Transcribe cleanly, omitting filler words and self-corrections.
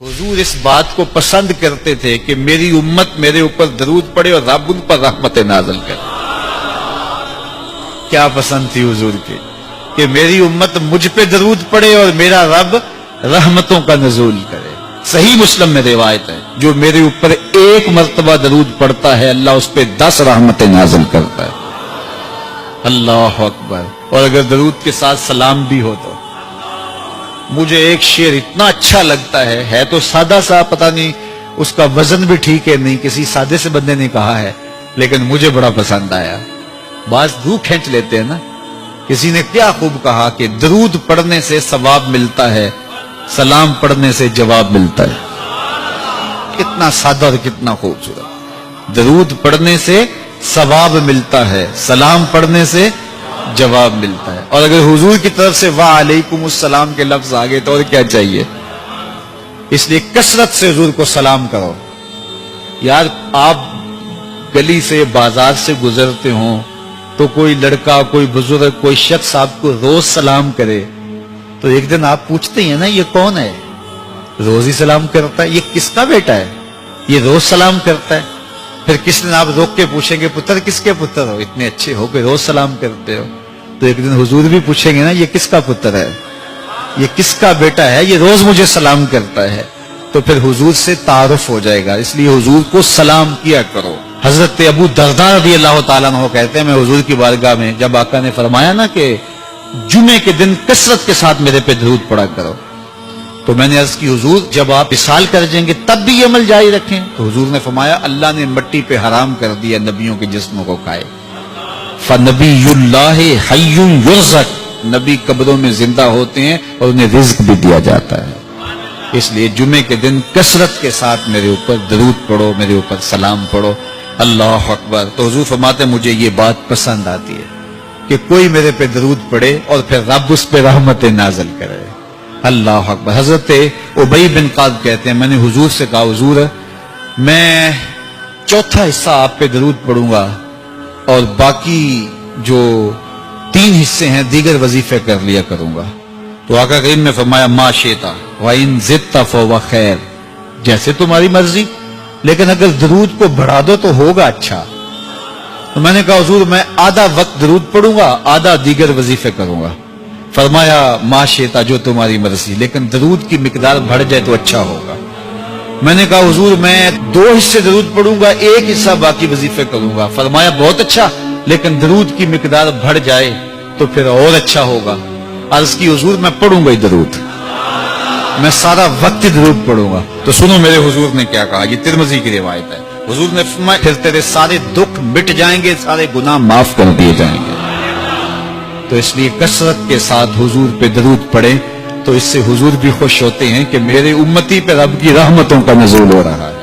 हुजूर इस बात को पसंद करते थे कि मेरी उम्मत मेरे ऊपर दरूद पड़े और रब उन पर रहमत नाज़िल करे। क्या पसंद थी हुजूर की कि मेरी उम्मत मुझ पे दरूद पड़े और मेरा रब रहमतों का नज़ूल करे। सही मुस्लिम में रिवायत है, जो मेरे ऊपर एक मर्तबा दरूद पड़ता है अल्लाह उस पे 10 रहमतें नाज़िल करता है। अल्लाह अकबर। और अगर दरूद के साथ सलाम भी हो तो मुझे एक शेर इतना अच्छा लगता है तो सादा सा, पता नहीं उसका वजन भी ठीक है नहीं, किसी सादे से बंदे ने कहा है, लेकिन मुझे बड़ा पसंद आया। बाज रूह खींच लेते हैं ना। किसी ने क्या खूब कहा कि दरूद पढ़ने से सवाब मिलता है, सलाम पढ़ने से जवाब मिलता है। कितना सादा और कितना खूबसूरत। दरूद पढ़ने से सवाब मिलता है, सलाम पढ़ने से जवाब मिलता है। और अगर हुजूर की तरफ से वाह अलैकुमुस्सलाम के लफ्ज आ गए तो और क्या चाहिए। इसलिए कसरत से हुजूर को सलाम करो। यार आप गली से बाजार से गुजरते हो तो कोई लड़का, कोई बुजुर्ग, कोई शख्स आपको रोज सलाम करे तो एक दिन आप पूछते हैं ना ये कौन है, रोज ही सलाम करता है, ये किसका बेटा है, ये रोज सलाम करता है। फिर किस दिन आप रोक के पूछेंगे पुत्र किसके पुत्र हो, इतने अच्छे हो कि रोज सलाम करते हो। तो एक दिन हुजूर भी पूछेंगे ना ये किसका पुत्र है, ये किसका बेटा है, ये रोज मुझे सलाम करता है। तो फिर हुजूर से तारुफ हो जाएगा। इसलिए हुजूर को सलाम किया करो। हजरत अबू दरदा रज़ियल्लाहु ताला अन्हु कहते हैं, मैं हुजूर की बारगाह में जब आका ने फरमाया ना कि जुमे के दिन कसरत के साथ मेरे पे दरूद पड़ा करो, तो मैंने अर्ज की हुजूर जब आप विसाल कर जाएंगे तब भी ये अमल जारी रखें। तो हुजूर ने फरमाया अल्लाह ने मिट्टी पे हराम कर दिया नबियों के जिस्मों को खाए। फनबीयुल्लाह हय्युन युरज़क, नबी कब्रों में जिंदा होते हैं और उन्हें रिज्क भी दिया जाता है। इसलिए जुमे के दिन कसरत के साथ मेरे ऊपर दरूद पढ़ो, मेरे ऊपर सलाम पढ़ो। अल्लाह अकबर। तो हुजूर फरमाते मुझे ये बात पसंद आती है कि कोई मेरे पे दरूद पढ़े और फिर रब उस पे रहमतें नाज़िल करे। अल्लाह अकबर। हजरत उबई बिन काब कहते हैं, मैंने हुजूर से कहा हुजूर मैं चौथा हिस्सा आप पे दरूद पढ़ूंगा और बाकी जो 3 हिस्से हैं दीगर वजीफे कर लिया करूंगा। तो आका करीम ने फरमाया मा शेता व इन ज़िदता फहुव खैर, जैसे तुम्हारी मर्जी, लेकिन अगर दरूद को बढ़ा दो तो होगा अच्छा। तो मैंने कहा हुजूर मैं आधा वक्त दरूद पढ़ूंगा, आधा दीगर वजीफे करूंगा। फरमाया माशेता, जो तुम्हारी मर्जी, लेकिन दरूद की मिकदार बढ़ जाए तो अच्छा होगा। मैंने कहा हुजूर मैं 2 हिस्से दरूद पढ़ूंगा, 1 हिस्सा बाकी वजीफे करूंगा। फरमाया बहुत अच्छा, लेकिन दरूद की मिकदार बढ़ जाए तो फिर और अच्छा होगा। अर्ज की हुजूर मैं पढ़ूंगा ही दरूद, मैं सारा वक्त ही दरूद पढ़ूंगा। तो सुनो मेरे हुजूर ने क्या कहा, ये तिरमिज़ी की रिवायत है। हुजूर ने फरमाया फिर तेरे सारे दुख मिट जाएंगे, सारे गुनाह माफ कर दिए जाएंगे। तो इसलिए कसरत के साथ हुजूर पे दरूद पढ़े तो इससे हुजूर भी खुश होते हैं कि मेरे उम्मती पे रब की रहमतों का नज़ूल हो रहा है।